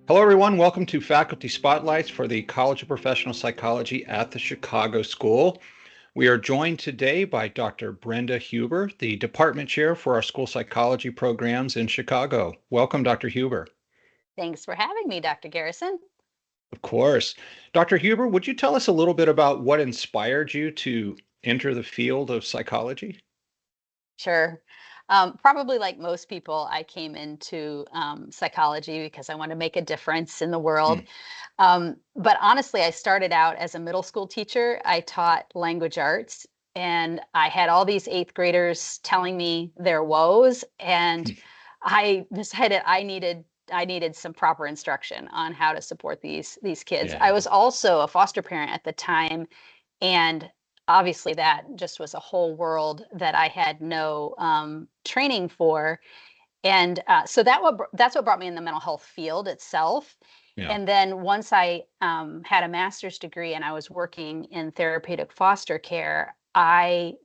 Hello, everyone. Welcome to Faculty Spotlights for the College of Professional Psychology at the Chicago School. We are joined today by Dr. Brenda Huber, the Department Chair for our school psychology programs in Chicago. Welcome, Dr. Huber. Thanks for having me, Dr. Garrison. Of course. Dr. Huber, would you tell us a little bit about what inspired you to enter the field of psychology? Sure. Probably like most people, I came into psychology because I want to make a difference in the world. Hmm. But honestly, I started out as a middle school teacher. I taught language arts, and I had all these eighth graders telling me their woes, and I decided I needed some proper instruction on how to support these kids. I Yeah. was also a foster parent at the time, and obviously that just was a whole world that I had no training for. And so that's what brought me in the mental health field itself. Yeah. And then once I had a master's degree and I was working in therapeutic foster care, I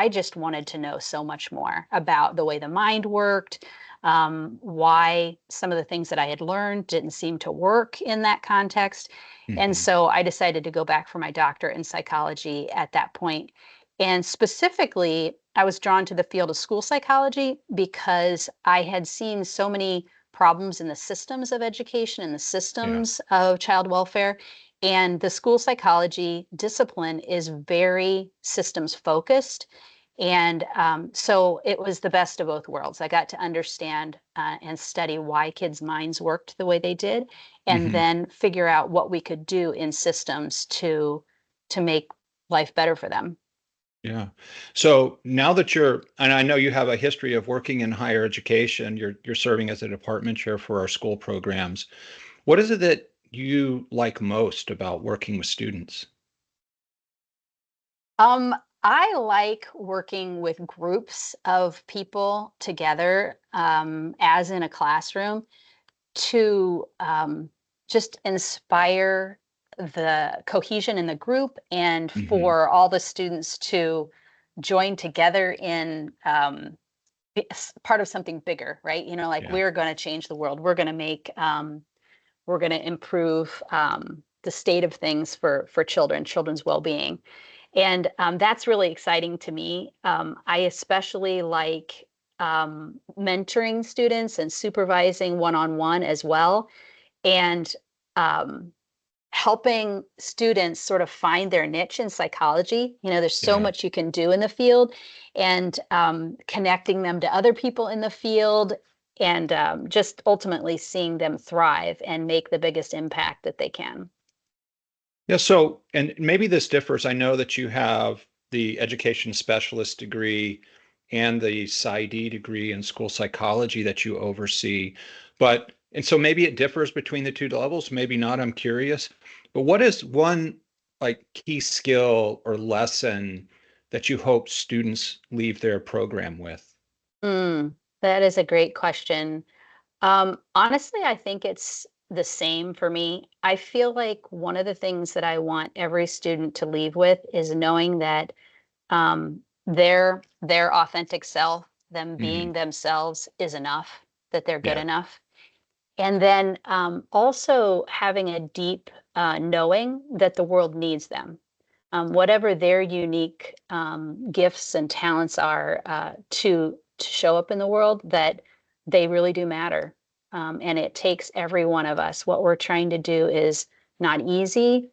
just wanted to know so much more about the way the mind worked, why some of the things that I had learned didn't seem to work in that context. And Hmm. so I decided to go back for my doctorate in psychology at that point. And specifically, I was drawn to the field of school psychology because I had seen so many problems in the systems of education and the Yeah. systems of child welfare. And the school psychology discipline is very systems focused. And so it was the best of both worlds. I got to understand and study why kids' minds worked the way they did, and Hmm. then figure out what we could do in systems to make life better for them. Yeah. So now that and I know you have a history of working in higher education, you're serving as a department chair for our school programs. What is it that you like most about working with students? Um, I like working with groups of people together, as in a classroom, to just inspire the cohesion in the group and Hmm. for all the students to join together in part of something bigger, right? Like Yeah. we're going to change the world. We're going to improve the state of things for children's well-being. And that's really exciting to me. I especially like mentoring students and supervising one-on-one as well, and um, helping students sort of find their niche in psychology. There's so Yeah. much you can do in the field, and connecting them to other people in the field, and just ultimately seeing them thrive and make the biggest impact that they can. Yeah. So, and maybe this differs. I know that you have the education specialist degree and the PsyD degree in school psychology that you oversee. And so maybe it differs between the two levels, maybe not. I'm curious. But what is one like key skill or lesson that you hope students leave their program with? That is a great question. Honestly, I think it's the same for me. I feel like one of the things that I want every student to leave with is knowing that their authentic self, them Hmm. being themselves, is enough, that they're good Yeah. enough. And then also having a deep knowing that the world needs them. Whatever their unique gifts and talents are, to show up in the world, that they really do matter. And it takes every one of us. What we're trying to do is not easy,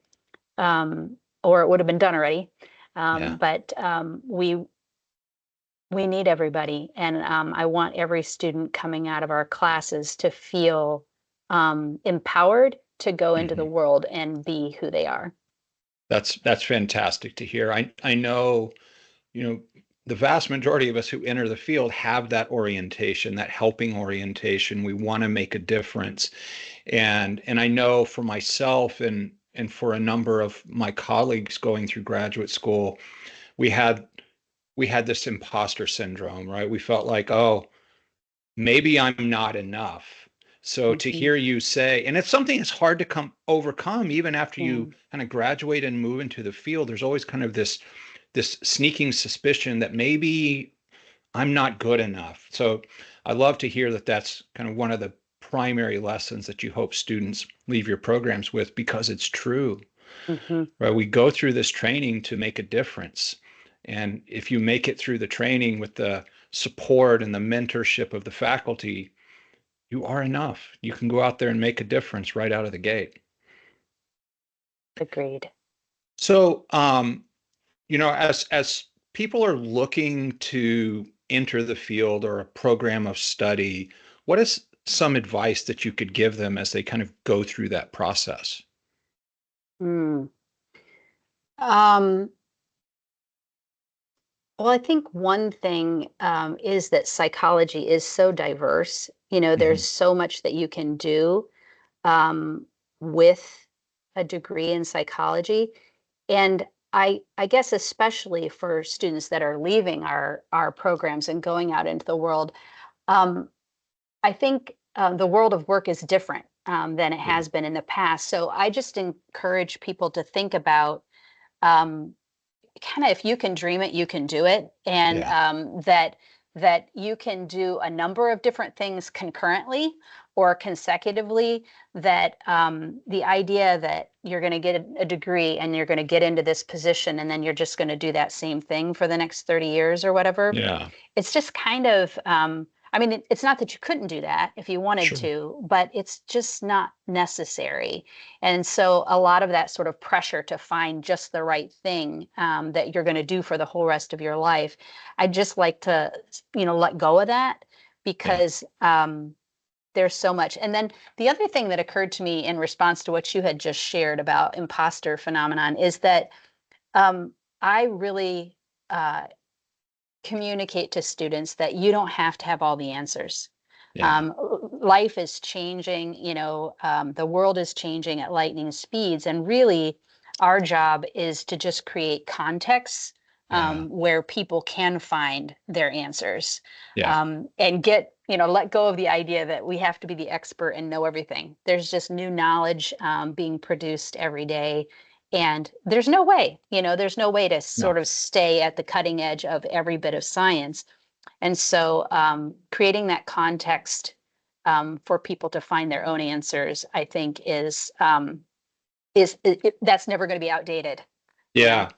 or it would have been done already. Yeah. But we need everybody, and I want every student coming out of our classes to feel empowered to go into the Hmm. world and be who they are. That's fantastic to hear. I know, you know, the vast majority of us who enter the field have that orientation, that helping orientation. We want to make a difference. And I know for myself and for a number of my colleagues going through graduate school, we had we had this imposter syndrome, right? We felt like, oh, maybe I'm not enough. So to Mhm. hear you say, and it's something that's hard to come overcome even after Yeah. you kind of graduate and move into the field, there's always kind of this sneaking suspicion that maybe I'm not good enough. So I love to hear that that's kind of one of primary lessons that you hope students leave your programs with, because it's true. Hmm. Right? We go through this training to make a difference. And if you make it through the training with the support and the mentorship of the faculty, you are enough. You can go out there and make a difference right out of the gate. Agreed. So, as people are looking to enter the field or a program of study, what is some advice that you could give them as they kind of go through that process? Mm. Um, well, I think one thing is that psychology is so diverse. There's Mhm. so much that you can do um, with a degree in psychology. And I guess especially for students that are leaving our programs and going out into the world, um, I think the world of work is different than it Yeah. has been in the past. So I just encourage people to think about um, kind of, if you can dream it, you can do it, and Yeah. that you can do a number of different things concurrently or consecutively. That the idea that you're going to get a degree and you're going to get into this position and then you're just going to do that same thing for the next 30 years or whatever, Yeah. it's just kind of I mean, it's not that you couldn't do that if you wanted Sure. to, but it's just not necessary. And so a lot of that sort of pressure to find just the right thing that you're going to do for the whole rest of your life, I just like to, let go of that, Yeah. because there's so much. And then the other thing that occurred to me in response to what you had just shared about imposter phenomenon is that um, I really communicate to students that you don't have to have all the answers. Yeah. Life is changing, the world is changing at lightning speeds. And really, our job is to just create contexts Yeah. where people can find their answers Yeah. and let go of the idea that we have to be the expert and know everything. There's just new knowledge being produced every day. And there's no way to No. sort of stay at the cutting edge of every bit of science. And so creating that context for people to find their own answers, I think that's never going to be outdated, you know?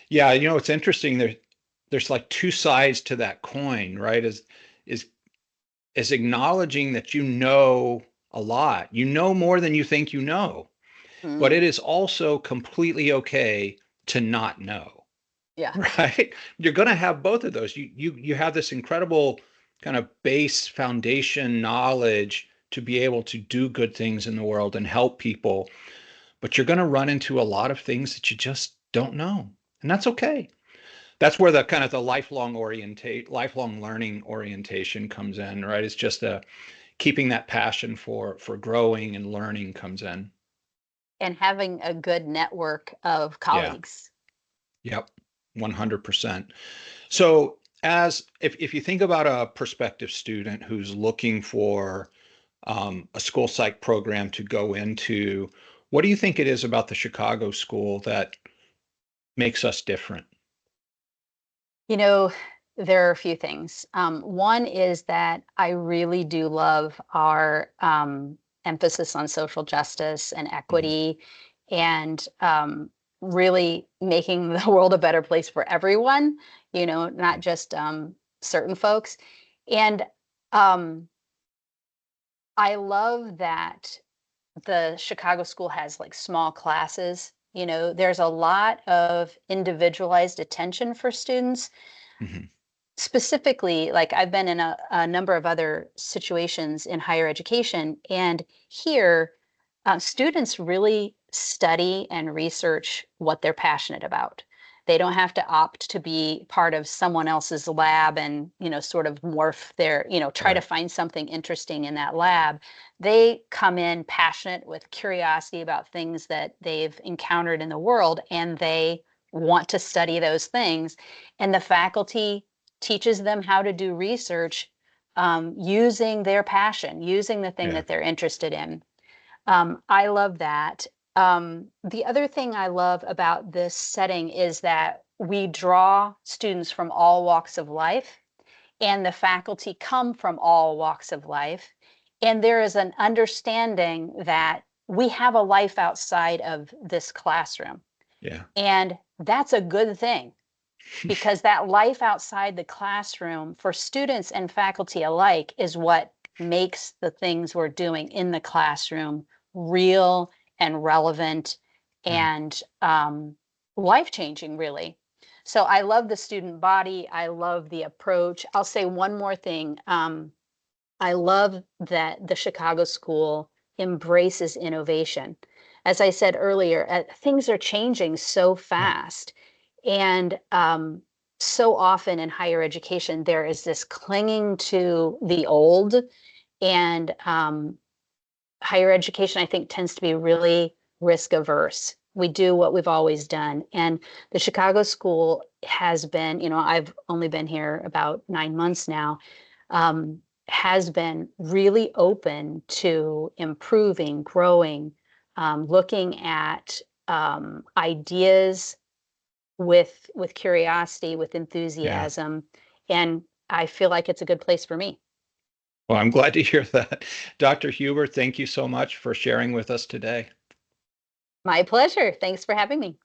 Yeah. Yeah. It's interesting. There's like two sides to that coin, right? Is is acknowledging that you know a lot. You know more than you think you know. But Mm, it is also completely okay to not know, yeah. right? You're going to have both of those. You have this incredible kind of base foundation knowledge to be able to do good things in the world and help people, but you're going to run into a lot of things that you just don't know. And that's okay. That's where the kind of the lifelong learning orientation comes in, right? It's just keeping that passion for growing and learning comes in. And having a good network of Yeah. colleagues. Yep. 100%. So as if you think about a prospective student who's looking for a school psych program to go into, what do you think it is about the Chicago school that makes us different? You know, there are a few things. One is that I really do love our emphasis on social justice and Mhm. equity, and really making the world a better place for everyone, not just certain folks. And um, I love that the Chicago school has like small classes. There's a lot of individualized attention for students. Mhm. Specifically, like I've been in a number of other situations in higher education, and here students really study and research what they're passionate about. They don't have to opt to be part of someone else's lab and, sort of morph try to Right. find something interesting in that lab. They come in passionate with curiosity about things that they've encountered in the world, and they want to study those things. And the faculty teaches them how to do research using their passion, using the thing Yeah. that they're interested in. I love that. The other thing I love about this setting is that we draw students from all walks of life, and the faculty come from all walks of life. And there is an understanding that we have a life outside of this classroom. Yeah. And that's a good thing, because that life outside the classroom for students and faculty alike is what makes the things we're doing in the classroom real and relevant Yeah. and life-changing, really. So I love the student body. I love the approach. I'll say one more thing. I love that the Chicago School embraces innovation. As I said earlier, things are changing so Yeah. fast. And so often in higher education, there is this clinging to the old. And higher education, I think, tends to be really risk averse. We do what we've always done. And the Chicago School has been, I've only been here about 9 months now, has been really open to improving, growing, looking at ideas with curiosity, with Yeah. enthusiasm, and I feel like it's a good place for me. Well, I'm glad to hear that. Dr. Huber, thank you so much for sharing with us today. My pleasure. Thanks for having me.